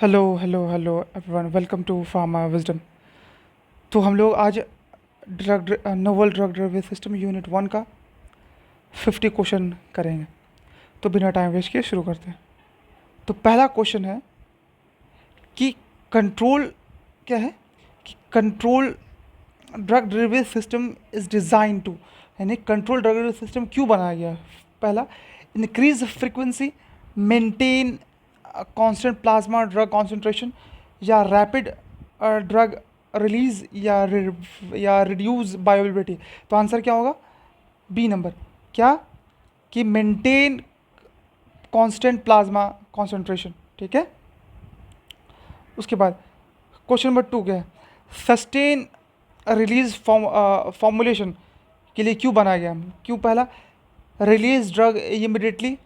Hello hello hello everyone, welcome to pharma wisdom. तो हम लोग आज novel drug delivery system unit 1 का 50 क्वेश्चन करेंगे। तो बिना टाइम वेस्ट किए शुरू करते हैं। तो पहला क्वेश्चन है कि कंट्रोल क्या है, कि control drug delivery system is design to, यानी कंट्रोल ड्रग डिलीवरी सिस्टम क्यों बनाया गया है। पहला, increase frequency, maintain constant plasma drug concentration, या रैपिड ड्रग रिलीज, या रिड्यूस बायोअवेलेबिलिटी। तो आंसर क्या होगा? B number. क्या? कि मेंटेन कांस्टेंट प्लाज्मा कॉन्सेंट्रेशन। ठीक है। उसके बाद क्वेश्चन नंबर 2 क्या है? सस्टेन रिलीज फॉर्मुलेशन के लिए क्यों बनाया गया? क्यों? पहला, रिलीज ड्रग इमिडिएटली,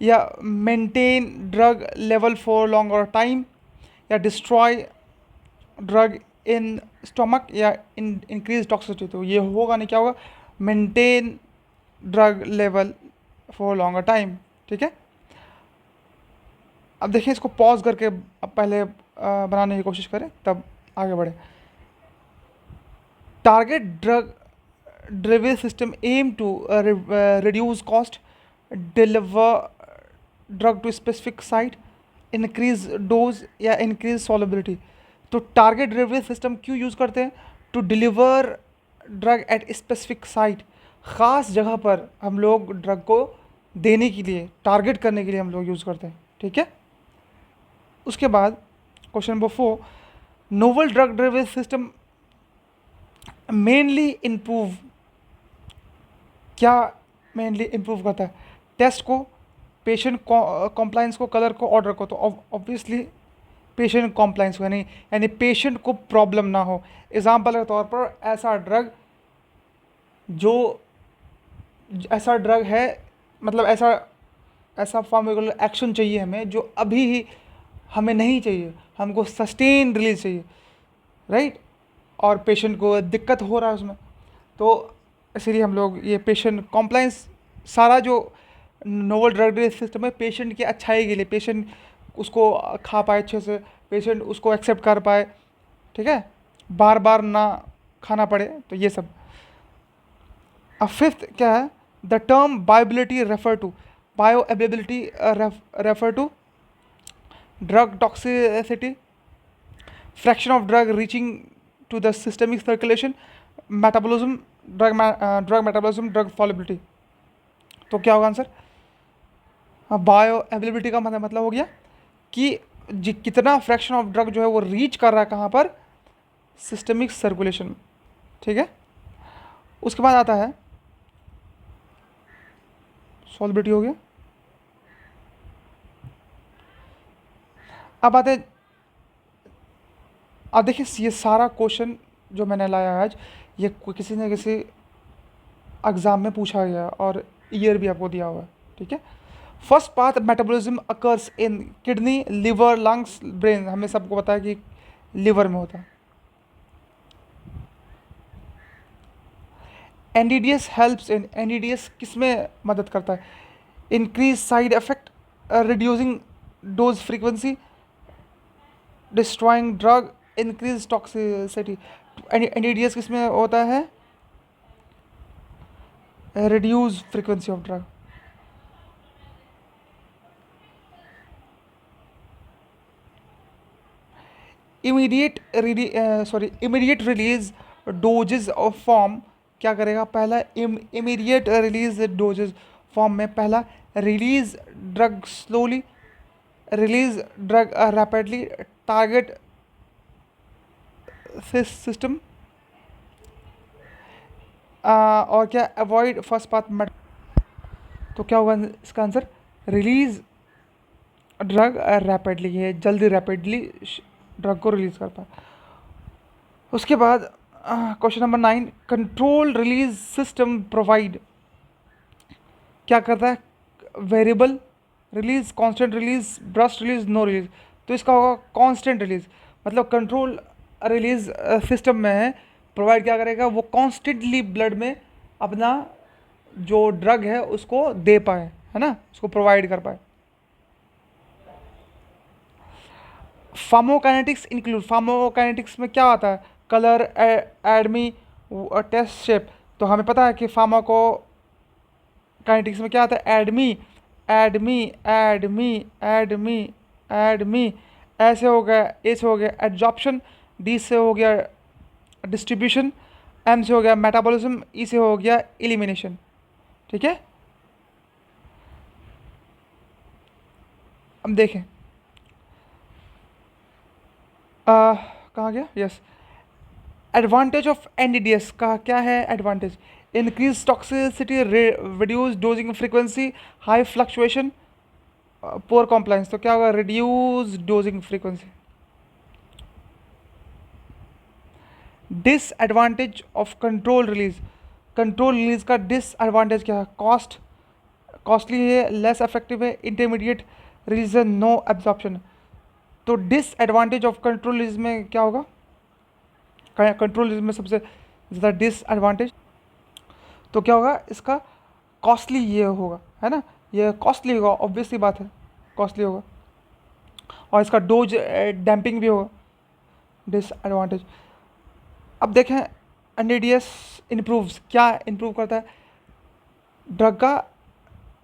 या maintain drug level for longer time, या डिस्ट्रॉय ड्रग इन स्टमक, या इंक्रीज टॉक्सिसिटी। तो ये होगा नहीं, क्या होगा? Maintain drug level for longer time. ठीक है। अब देखिए, इसको पॉज करके अब पहले बनाने की कोशिश करें, तब आगे बढ़े। Target drug delivery system aim to reduce cost, deliver drug to specific site, increase dose या increase solubility। तो टारगेट डिलीवरी सिस्टम क्यों यूज़ करते हैं? To deliver drug at specific site, ख़ास जगह पर हम लोग ड्रग को देने के लिए, टारगेट करने के लिए हम लोग यूज़ करते हैं। ठीक है। उसके बाद question number 4, novel drug delivery system mainly improve, क्या मेनली इम्प्रूव करता है? टेस्ट को, पेशेंट कॉम्प्लाइंस को, कलर को, ऑर्डर को। तो ऑब्वियसली पेशेंट कॉम्प्लाइंस को, यानी पेशेंट को प्रॉब्लम ना हो। एग्जाम्पल के तौर पर ऐसा ड्रग जो ऐसा ड्रग है, मतलब ऐसा ऐसा फार्माकोलर एक्शन चाहिए हमें जो अभी ही हमें नहीं चाहिए, हमको सस्टेन रिलीज चाहिए, राइट। और पेशेंट को दिक्कत हो रहा है उसमें, तो इसीलिए हम लोग ये पेशेंट कॉम्प्लाइंस, सारा जो नोवल ड्रग डिलीवरी सिस्टम है पेशेंट की अच्छाई के लिए, पेशेंट उसको खा पाए अच्छे से, पेशेंट उसको एक्सेप्ट कर पाए। ठीक है। बार बार ना खाना पड़े, तो ये सब। अब फिफ्थ क्या है? The term biobility refer to, bioavailability refer to drug toxicity, fraction of drug reaching to the systemic circulation, metabolism, drug metabolism, drug solubility. तो क्या होगा आंसर? बायो अवेलेबिलिटी का मतलब हो गया कि कितना फ्रैक्शन ऑफ ड्रग जो है वो रीच कर रहा है कहाँ पर? सिस्टमिक सर्कुलेशन में। ठीक है। उसके बाद आता है सॉल्युबिलिटी, हो गया। अब आते हैं, अब देखिए ये सारा क्वेश्चन जो मैंने लाया आज, ये किसी न किसी एग्ज़ाम में पूछा गया और ईयर भी आपको दिया हुआ है। ठीक है। First path, metabolism occurs in kidney, liver, lungs, brain. हमें सबको पता है कि लिवर में होता है। एनडीडीएस हेल्प्स इन, एनडीडीएस किस में मदद करता है? Increase side effect, reducing dose frequency, destroying drug, increase toxicity. NDDS किस में होता है? Reduce frequency of drug. Immediate release dosage of form, क्या करेगा? पहला, इमीडिएट रिलीज डोजेज फॉर्म में पहला, release drug slowly, release drug rapidly, target system, और क्या? Avoid first path met. तो क्या होगा इसका आंसर? रिलीज ड्रग रैपिडली, ये जल्दी रैपिडली ड्रग को रिलीज कर पाए। उसके बाद question number 9, control release system provide, क्या करता है? Variable release, constant release, burst release, no release. तो इसका होगा कांस्टेंट रिलीज। मतलब कंट्रोल रिलीज सिस्टम में है, प्रोवाइड क्या करेगा? वो कॉन्स्टेंटली ब्लड में अपना जो ड्रग है उसको दे पाए, है ना, उसको प्रोवाइड कर पाए। फार्माकोकाइनेटिक्स इंक्लूड, फार्माकोकाइनेटिक्स में क्या आता है, कलर, एडमी, टेस्ट शेप। तो हमें पता है कि फार्माकोकाइनेटिक्स में क्या आता है, एडमी, एडमी, एडमी, एडमी, एडमी, ऐसे हो गया, ए से हो गया एड्जॉर्प्शन, डी से हो गया डिस्ट्रीब्यूशन, एम से हो गया मेटाबॉलिज्म, ई से हो गया एलिमिनेशन। ठीक है, अब देखें कहाँ गया, यस, एडवांटेज ऑफ एनडीडीएस का क्या है advantage, increase toxicity, reduce dosing frequency, high fluctuation, poor compliance. तो क्या होगा, reduce dosing frequency. Disadvantage of control release, control release का डिसएडवांटेज क्या है, कॉस्ट, कॉस्टली है, लेस इफेक्टिव है, इंटरमीडिएट रिलीज है, नो एब्जॉर्प्शन। तो डिसएडवांटेज ऑफ कंट्रोल रिलीज में क्या होगा, कंट्रोल रिलीज में सबसे ज़्यादा डिसएडवांटेज, तो क्या होगा इसका, कॉस्टली ये होगा, है ना, ये कॉस्टली होगा, ऑब्वियसली बात है, कॉस्टली होगा, और इसका डोज डैम्पिंग भी होगा, डिसएडवांटेज। अब देखें एनडीडीएस इम्प्रूव्स, क्या इम्प्रूव करता है, ड्रग का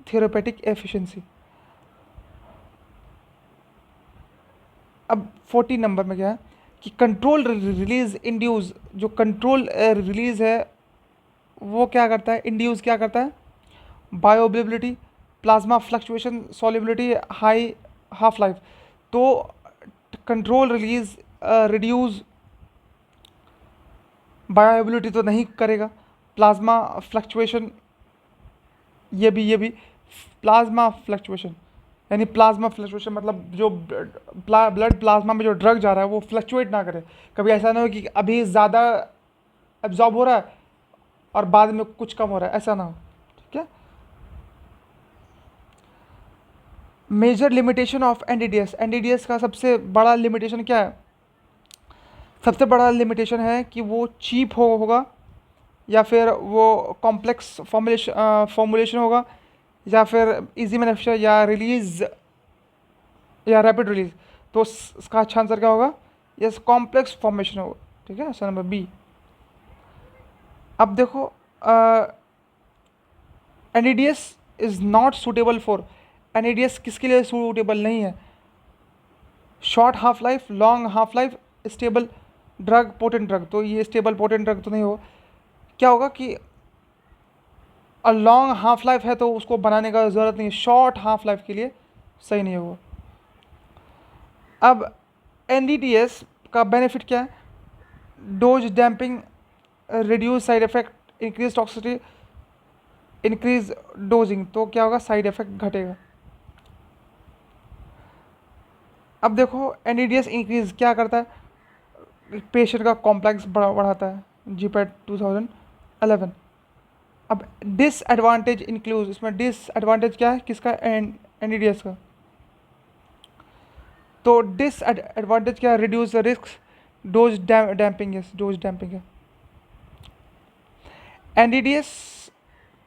थेरेपेटिक एफिशिएंसी। अब 14 नंबर में क्या है कि कंट्रोल रिलीज इंड्यूस, जो कंट्रोल रिलीज है वो क्या करता है, इंड्यूस क्या करता है, bioavailability, plasma fluctuation, solubility, high half life. तो कंट्रोल रिलीज रिड्यूस बायोअवेलेबिलिटी तो नहीं करेगा, प्लाज्मा फ्लक्चुएशन, ये भी प्लाज्मा फ्लक्चुएशन, यानी प्लाज्मा फ्लक्चुएशन मतलब जो ब्लड प्लाज्मा में जो ड्रग जा रहा है वो फ्लक्चुएट ना करे, कभी ऐसा ना हो कि अभी ज़्यादा एब्जॉर्ब हो रहा है और बाद में कुछ कम हो रहा है, ऐसा ना हो। ठीक है, major limitation of NDDS, NDDS का सबसे बड़ा लिमिटेशन क्या है, सबसे बड़ा लिमिटेशन है कि वो चीप होगा, या फिर वो कॉम्प्लेक्स फॉर्मुलेशन होगा, या फिर इजी मैन्युफैक्चर, या रिलीज, या रैपिड रिलीज। तो इसका अच्छा आंसर क्या होगा, यस, कॉम्प्लेक्स फॉर्मेशन होगा। ठीक है, आंसर नंबर बी। अब देखो NEDS is not suitable for, NEDS किसके लिए सूटेबल नहीं है, short half life, long half life, stable drug, potent drug. तो ये स्टेबल पोटेंट ड्रग तो नहीं होगा, क्या होगा कि लॉन्ग हाफ लाइफ है तो उसको बनाने का ज़रूरत नहीं है, शॉर्ट हाफ लाइफ के लिए सही नहीं होगा। अब एनडीडीएस का बेनिफिट क्या है, dose damping, reduce side effect, increase toxicity, increase dosing. तो क्या होगा, साइड इफेक्ट घटेगा। अब देखो एनडीडीएस इंक्रीज क्या करता है, पेशेंट का कॉम्प्लेक्स बढ़ाता है, जीपैट 2011। अब डिसएडवांटेज इंक्लूड, इसमें डिसएडवांटेज क्या है किसका, एनडीडीएस का। तो डिसएडवांटेज क्या है, reduce the risk, dose damping, yes, dose damping है। एनडीडीएस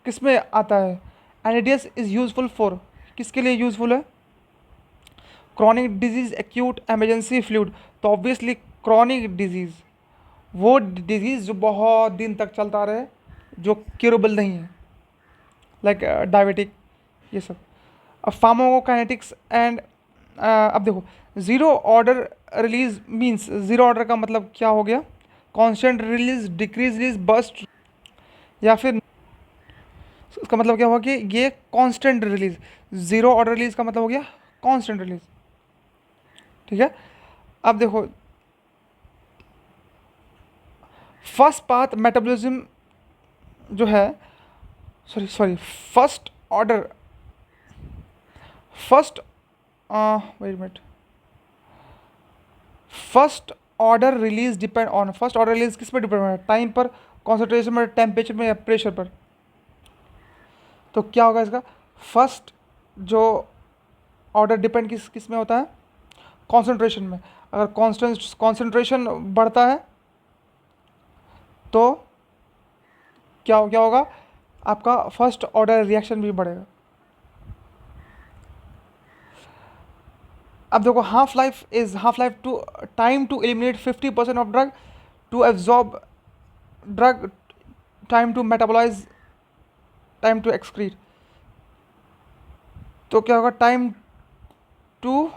किस में आता है, एनडीडीएस इज़ यूजफुल फॉर, किसके लिए यूजफुल है, chronic disease, acute emergency fluid. तो ऑब्वियसली क्रॉनिक डिजीज़, वो डिजीज़ जो बहुत दिन तक चलता रहे, जो क्यूरेबल नहीं है, लाइक डायबिटिक, ये सब। अब फार्माकोकाइनेटिक्स एंड, अब देखो zero order release means, zero order का मतलब क्या हो गया, constant release, decrease release, burst, या फिर इसका मतलब क्या हुआ कि ये constant release, zero order release का मतलब हो गया कांस्टेंट रिलीज। ठीक है, अब देखो फर्स्ट पाथ मेटाबॉलिज्म जो है, sorry sorry, first order, first wait minute, first order release depend on, first order release किस पर डिपेंड है, टाइम पर, कॉन्सेंट्रेशन पर, टेम्परेचर में, या प्रेशर पर। तो क्या होगा इसका, फर्स्ट जो ऑर्डर डिपेंड किस किस में होता है, कॉन्सेंट्रेशन में। अगर कॉन्सेंट्रेशन बढ़ता है तो क्या क्या होगा, आपका फर्स्ट ऑर्डर रिएक्शन भी बढ़ेगा। अब देखो half life to time to eliminate 50% of drug, to absorb drug, time to metabolize, time to excrete. तो क्या होगा, to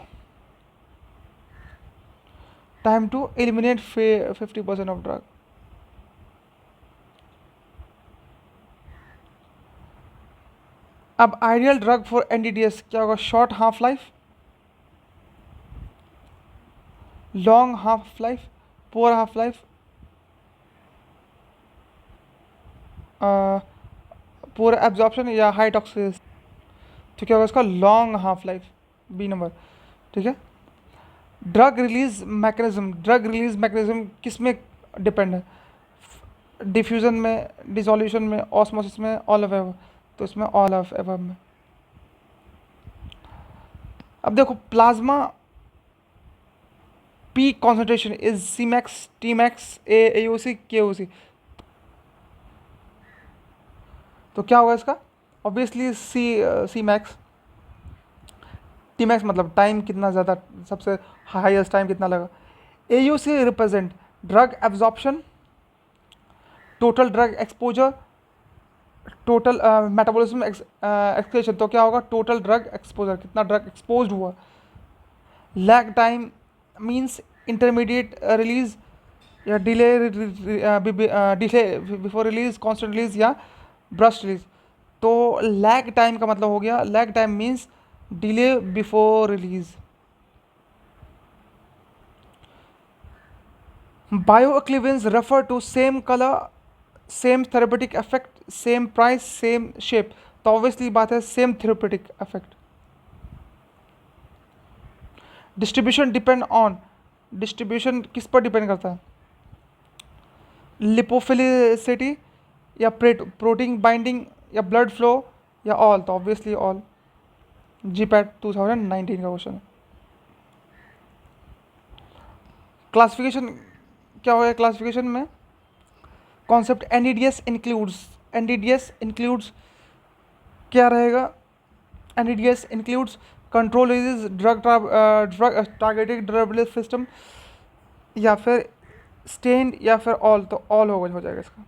time to eliminate 50% of drug. अब आइडियल ड्रग फॉर एनडीडीएस क्या होगा, short half life, long half life, poor half life, poor absorption या high toxicity. तो क्या होगा इसका, long half life, B number. ठीक है। ड्रग रिलीज मैकेनिज्म किस में डिपेंड है, डिफ्यूजन में, डिसोल्यूशन में, ऑस्मोसिस में, ऑल ऑफ एव। तो इसमें ऑल ऑफ एव में। अब देखो plasma peak concentration is C max, T max, AOC, KOC. तो क्या होगा इसका, obviously C max. T max मतलब टाइम कितना ज़्यादा, सबसे हाईएस्ट टाइम कितना लगा। AUC represent drug absorption, total drug exposure, total metabolism excretion. तो क्या होगा, टोटल ड्रग एक्सपोजर, कितना ड्रग एक्सपोज हुआ। Lag time means intermediate release या delay, delay before release, constant release या ब्रस्ट रिलीज। तो लैग टाइम का मतलब हो गया, lag time means delay before release. Bioequivalence refer to same colour, same therapeutic effect, same price, same shape. तो obviously बात है same therapeutic effect. Distribution depend on, distribution किस पर डिपेंड करता है, लिपोफिलिसिटी या प्रोटीन बाइंडिंग या ब्लड फ्लो या ऑल। तो ऑब्वियसली ऑल। जीपैट 2019 का क्वेश्चन है। क्लासिफिकेशन क्या होगा, क्लासिफिकेशन में कॉन्सेप्ट एनडीडीएस इंक्लूड्स क्या रहेगा, NDDS includes control release, drug targeted drug system, या फिर स्टेन्ड, या फिर ऑल। तो ऑल हो जाएगा इसका।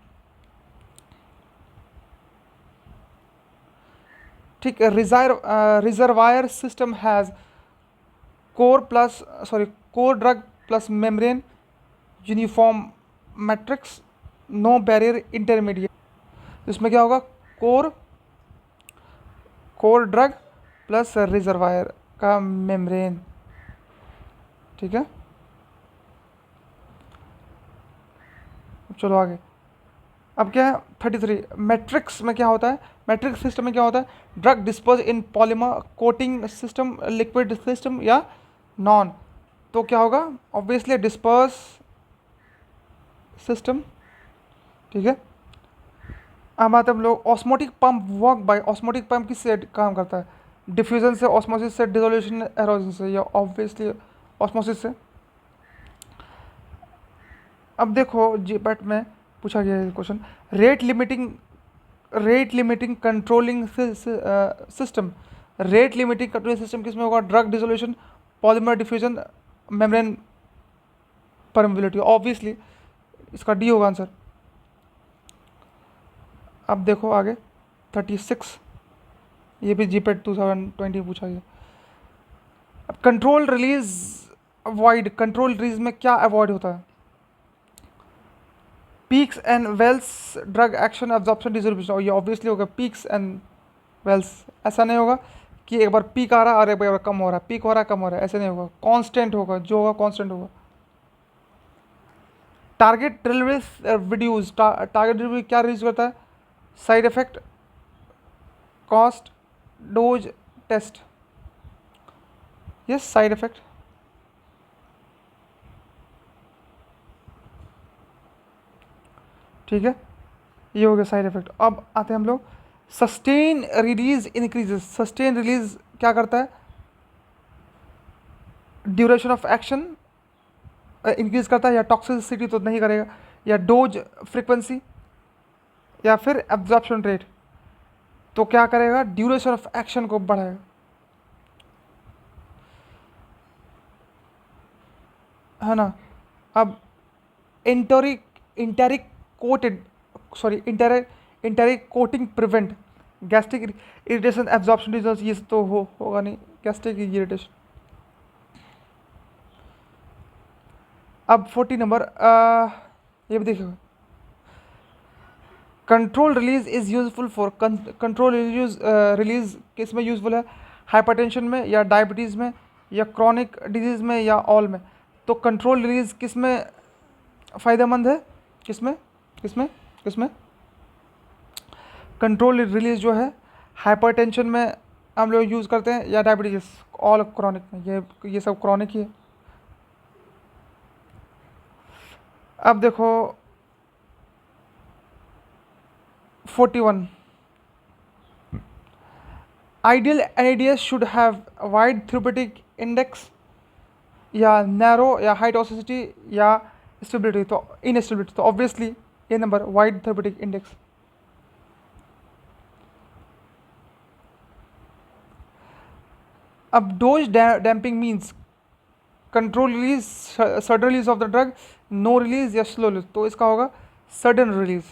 ठीक है। Reservoir system has core drug plus membrane, uniform matrix, no barrier intermediate. इसमें क्या होगा, core core drug plus reservoir का मेम्ब्रेन। ठीक है। चलो आगे। अब क्या है 33, मैट्रिक्स में क्या होता है, मैट्रिक्स सिस्टम में क्या होता है, drug dispose in polymer, coating system, liquid system या नॉन। तो क्या होगा, ऑब्वियसली डिस्पर्स सिस्टम। ठीक है। अब आते हम लोग osmotic pump work by, osmotic pump किससे काम करता है, डिफ्यूजन से, ऑस्मोसिस से, डिसोल्यूशन, एरोजन से, या ऑब्वियसली ऑस्मोसिस से। अब देखो जीपैट में पूछा गया है question, rate limiting controlling system, rate limiting controlling system किसमें होगा, drug dissolution, polymer diffusion, membrane permeability. Obviously इसका डी होगा आंसर। अब देखो आगे 36, ये भी जीपेट 2020 पूछा गया। अब control release avoid, control release में क्या अवॉइड होता है, peaks and valleys, drug action, absorption, dissolution. ये ऑब्वियसली होगा पीक्स एंड वेल्स। ऐसा नहीं होगा कि एक बार पीक आ रहा है और एक बार कम हो रहा है, पीक हो रहा है कम हो रहा है, ऐसे नहीं होगा, कांस्टेंट होगा, जो होगा कांस्टेंट होगा। Target delivery reduce, target delivery क्या रिड्यूस करता है, side effect, cost, dose, test. Yes, side effect. ठीक है, ये हो गया साइड इफेक्ट। अब आते हैं हम लोग sustain release increases, sustain release क्या करता है, ड्यूरेशन ऑफ एक्शन इंक्रीज करता है, या टॉक्सिसिटी तो नहीं करेगा, या डोज फ्रीक्वेंसी, या फिर एब्जॉर्प्शन रेट। तो क्या करेगा, ड्यूरेशन ऑफ एक्शन को बढ़ाएगा। है ना। अब enteric enteric coated sorry enteric coating prevent gastric irritation absorption disease, ये तो होगा नहीं गैस्ट्रिक इरिटेशन। अब 40 नंबर ये भी देखिए, control release is useful for control release किस में यूजफुल है, हाइपरटेंशन में या डायबिटीज़ में या क्रॉनिक डिजीज़ में या ऑल में। तो कंट्रोल रिलीज किस में फ़ायदेमंद है, किस में किस में किस में कंट्रोल रिलीज जो है हाइपरटेंशन में हम लोग यूज़ करते हैं या डायबिटीज़, ऑल क्रॉनिक में, ये सब क्रॉनिक ही है। अब देखो 41, ideal NADS should have wide therapeutic index या नैरो या हाई टॉक्सिसिटी या स्टेबिलिटी, तो इनस्टेबिलिटी, तो ऑब्वियसली ये नंबर वाइड थेरेप्यूटिक इंडेक्स। अब dose dumping means control release, sudden release of the drug, no release या स्लो रिलीज, तो इसका होगा sudden release.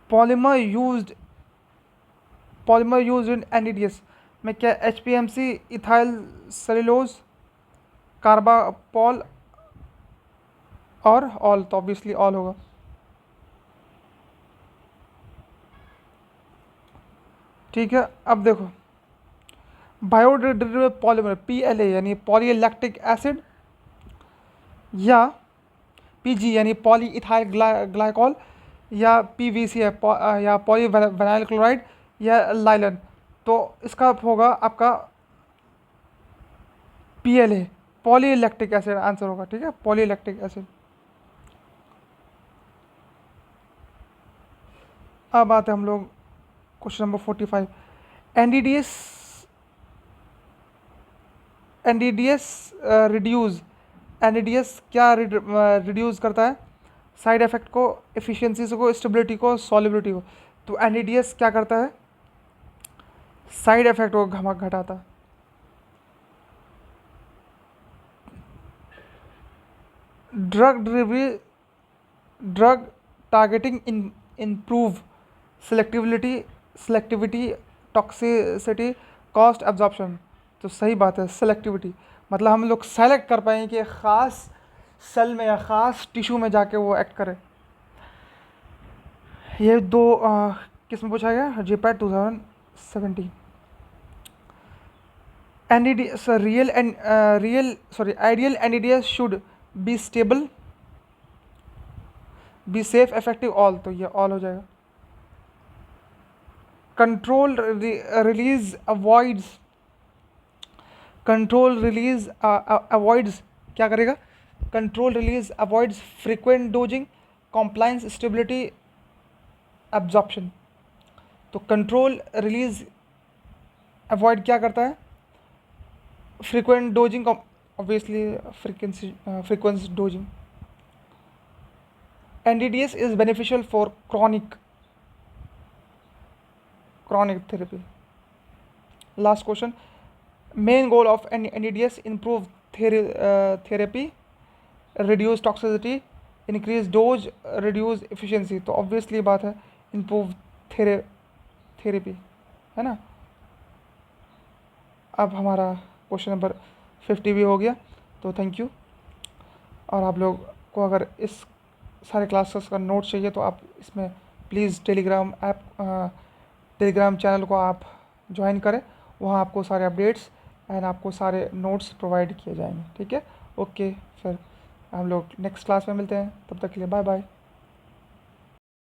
Polymer used in NDDS में क्या एचपीएमसी, इथाइल सेलुलोज, कार्बापॉल और ऑल, तो ऑब्वियसली ऑल होगा। ठीक है, अब देखो बायोडिग्रेडेबल पॉलीमर पीएलए यानी पॉलीलैक्टिक एसिड या पीजी यानी पॉली इथाइल ग्लाइकॉल या पीवीसी या पॉली विनाइल क्लोराइड या लाइलन, तो इसका होगा आपका पीएलए पॉलीलैक्टिक एसिड आंसर होगा। ठीक है, पॉलीलैक्टिक एसिड। अब आते हैं हम लोग क्वेश्चन नंबर 45, एनडीडीएस एनडीडीएस क्या रिड्यूस करता है, साइड इफेक्ट को, एफिशिएंसी को, स्टेबिलिटी को, सॉल्युबिलिटी को। तो एनडीडीएस क्या करता है, साइड इफेक्ट को घटाता है। Drug targeting improve selectivity, toxicity, cost absorption, तो सही बात है सेलेक्टिविटी, मतलब हम लोग सेलेक्ट कर पाएंगे कि ख़ास सेल में या ख़ास टिश्यू में जाके वो एक्ट करे। ये दो किस में पूछा गया, GPAT 2017। NDDS ideal NDDS should be stable, be safe, effective, all, तो ये ऑल हो जाएगा। कंट्रोल रिलीज अवॉइड्स क्या करेगा, control release avoids frequent dosing, compliance, stability, absorption. तो कंट्रोल रिलीज अवॉइड क्या करता है, frequent dosing, obviously frequency dosing. NDDS is beneficial for chronic therapy. Last question, main goal of NDDS improve therapy, reduce toxicity, increase dose, reduce efficiency, तो obviously बात है improve therapy, है ना। अब हमारा क्वेश्चन नंबर 50 भी हो गया, तो थैंक यू। और आप लोग को अगर इस सारे क्लासेस का नोट चाहिए तो आप इसमें प्लीज़ टेलीग्राम चैनल को आप ज्वाइन करें, वहाँ आपको सारे अपडेट्स एंड आपको सारे नोट्स प्रोवाइड किए जाएंगे। ठीक है, ओके, फिर हम लोग नेक्स्ट क्लास में मिलते हैं, तब तक के लिए बाय बाय।